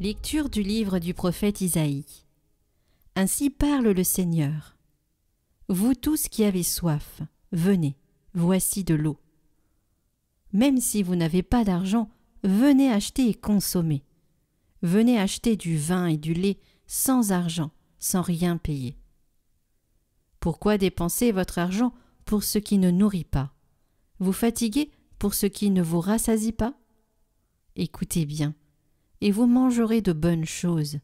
Lecture du livre du prophète Isaïe. Ainsi parle le Seigneur. Vous tous qui avez soif, venez, voici de l'eau. Même si vous n'avez pas d'argent, venez acheter et consommer. Venez acheter du vin et du lait sans argent, sans rien payer. Pourquoi dépenser votre argent pour ce qui ne nourrit pas? Vous fatiguez pour ce qui ne vous rassasie pas? Écoutez bien. Et vous mangerez de bonnes choses.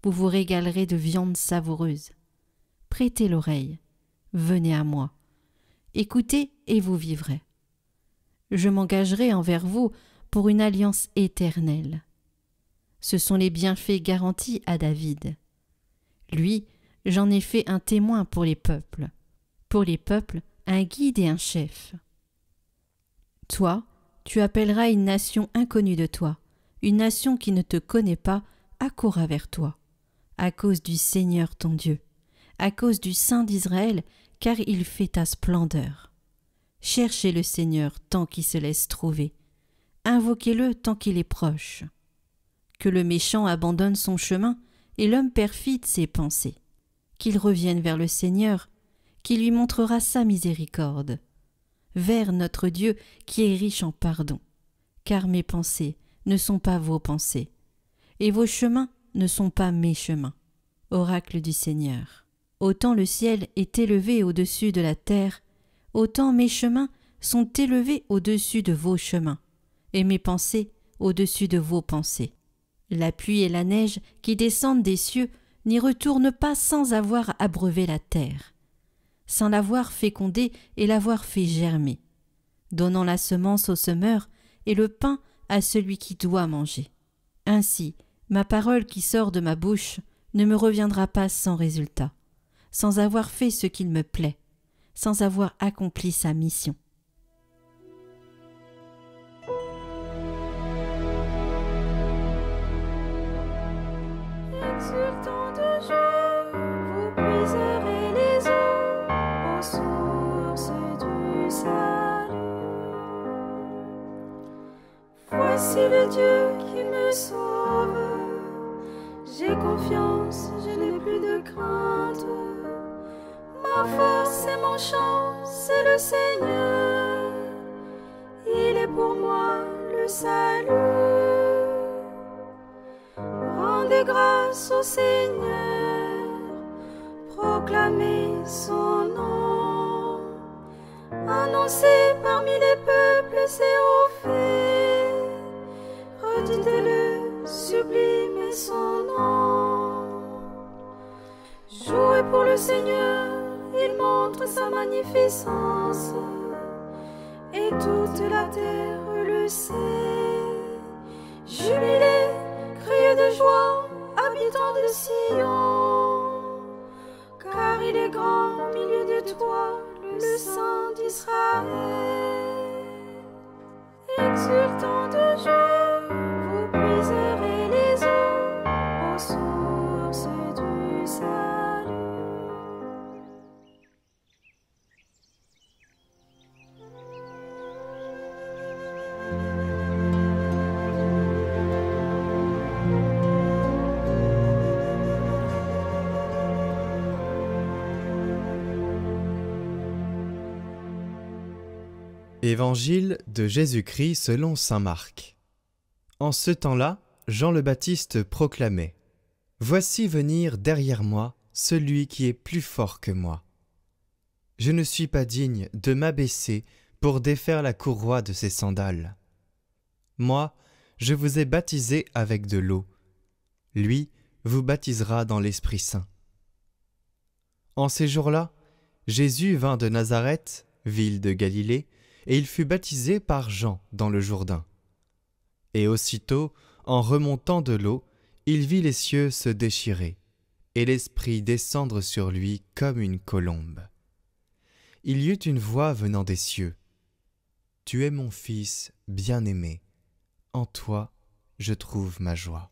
Vous vous régalerez de viande savoureuse. Prêtez l'oreille. Venez à moi. Écoutez et vous vivrez. Je m'engagerai envers vous pour une alliance éternelle. Ce sont les bienfaits garantis à David. Lui, j'en ai fait un témoin pour les peuples. Pour les peuples, un guide et un chef. Toi, tu appelleras une nation inconnue de toi. Une nation qui ne te connaît pas accourra vers toi, à cause du Seigneur ton Dieu, à cause du Saint d'Israël, car il fait ta splendeur. Cherchez le Seigneur tant qu'il se laisse trouver, invoquez-le tant qu'il est proche. Que le méchant abandonne son chemin et l'homme perfide ses pensées, qu'il revienne vers le Seigneur, qui lui montrera sa miséricorde, vers notre Dieu qui est riche en pardon, car mes pensées ne sont pas vos pensées, et vos chemins ne sont pas mes chemins. Oracle du Seigneur. Autant le ciel est élevé au-dessus de la terre, autant mes chemins sont élevés au-dessus de vos chemins, et mes pensées au-dessus de vos pensées. La pluie et la neige qui descendent des cieux n'y retournent pas sans avoir abreuvé la terre, sans l'avoir fécondée et l'avoir fait germer, donnant la semence au semeur et le pain à celui qui doit manger. Ainsi, ma parole qui sort de ma bouche ne me reviendra pas sans résultat, sans avoir fait ce qu'il me plaît, sans avoir accompli sa mission. Exultant de joie, vous puiserez les eaux aux sources du salut. Voici le Dieu qui me sauve. J'ai confiance, je n'ai plus de crainte. Ma force et mon chant, c'est le Seigneur. Il est pour moi le salut. Rendez grâce au Seigneur, proclamez son nom. Annoncez parmi les peuples ses hauts faits. Redites-le, sublimez son nom. Jouez pour le Seigneur, il montre sa magnificence, et toute la terre le sait. Jubilez, criez de joie, habitants de Sion, car il est grand au milieu de toi, le Saint d'Israël. Exultant de joie, vous puiserez les eaux aux sources du salut. Évangile de Jésus-Christ selon saint Marc. En ce temps-là, Jean le Baptiste proclamait : « Voici venir derrière moi celui qui est plus fort que moi. Je ne suis pas digne de m'abaisser pour défaire la courroie de ses sandales. Moi, je vous ai baptisé avec de l'eau. Lui vous baptisera dans l'Esprit Saint. » En ces jours-là, Jésus vint de Nazareth, ville de Galilée, et il fut baptisé par Jean dans le Jourdain. Et aussitôt, en remontant de l'eau, il vit les cieux se déchirer, et l'Esprit descendre sur lui comme une colombe. Il y eut une voix venant des cieux. « Tu es mon Fils bien-aimé, en toi je trouve ma joie. »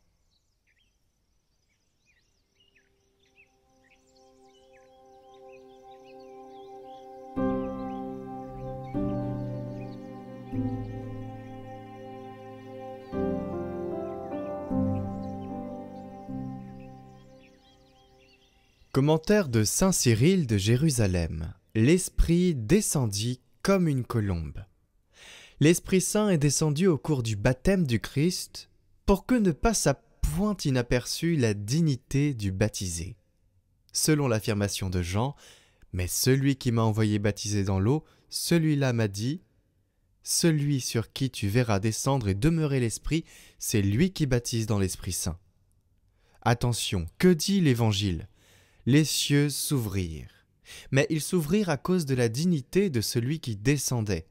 Commentaire de saint Cyril de Jérusalem. L'Esprit descendit comme une colombe. L'Esprit Saint est descendu au cours du baptême du Christ pour que ne passe à point inaperçue la dignité du baptisé. Selon l'affirmation de Jean, « Mais celui qui m'a envoyé baptiser dans l'eau, celui-là m'a dit, « Celui sur qui tu verras descendre et demeurer l'Esprit, c'est lui qui baptise dans l'Esprit Saint. » Attention, que dit l'Évangile ? Les cieux s'ouvrirent. Mais ils s'ouvrirent à cause de la dignité de celui qui descendait.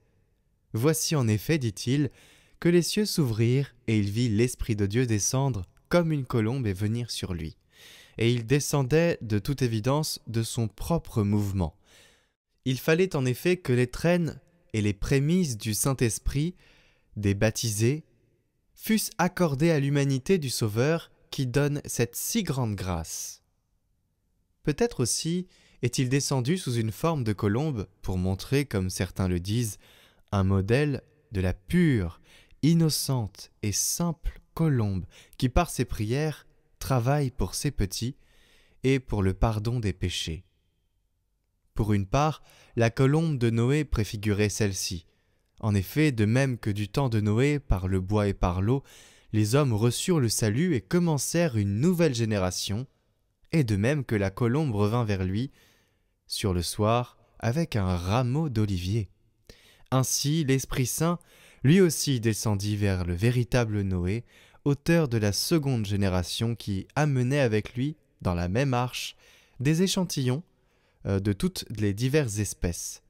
Voici en effet, dit-il, que les cieux s'ouvrirent et il vit l'Esprit de Dieu descendre comme une colombe et venir sur lui. Et il descendait de toute évidence de son propre mouvement. Il fallait en effet que les traînes et les prémices du Saint-Esprit, des baptisés, fussent accordées à l'humanité du Sauveur qui donne cette si grande grâce. Peut-être aussi est-il descendu sous une forme de colombe pour montrer, comme certains le disent, un modèle de la pure, innocente et simple colombe qui par ses prières travaille pour ses petits et pour le pardon des péchés. Pour une part, la colombe de Noé préfigurait celle-ci. En effet, de même que du temps de Noé, par le bois et par l'eau, les hommes reçurent le salut et commencèrent une nouvelle génération, et de même que la colombe revint vers lui, sur le soir, avec un rameau d'olivier. Ainsi, l'Esprit Saint, lui aussi descendit vers le véritable Noé, auteur de la seconde génération qui amenait avec lui, dans la même arche, des échantillons de toutes les diverses espèces.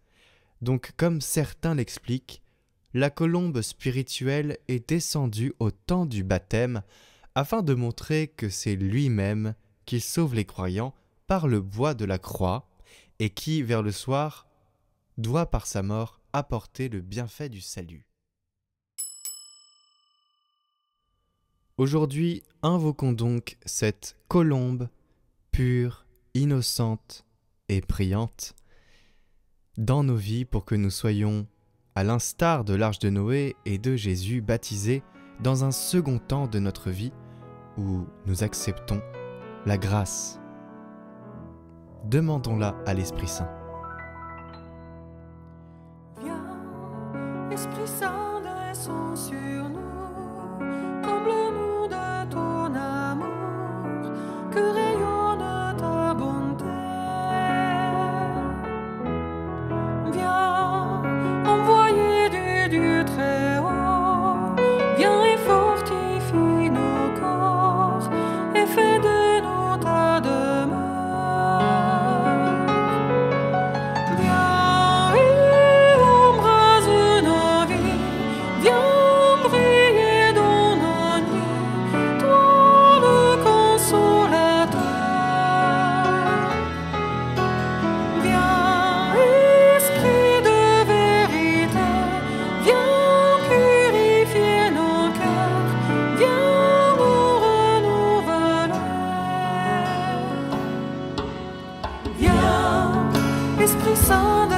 Donc, comme certains l'expliquent, la colombe spirituelle est descendue au temps du baptême afin de montrer que c'est lui-même qui sauve les croyants par le bois de la croix et qui, vers le soir, doit par sa mort apporter le bienfait du salut. Aujourd'hui, invoquons donc cette colombe pure, innocente et priante dans nos vies pour que nous soyons, à l'instar de l'arche de Noé et de Jésus, baptisés dans un second temps de notre vie où nous acceptons la grâce. Demandons-la à l'Esprit Saint. Viens, Esprit Saint, descends sur nous, comble-nous de ton amour, que rayonne ta bonté. Viens, envoyé du Dieu très haut, viens et fortifie nos corps, et fais de nous ta demeure. Viens et embrase nos vies, viens briller dans nos nuits, toi le consolateur. Viens, Esprit de vérité, viens purifier nos cœurs, viens nous renouveler. Viens, Esprit Saint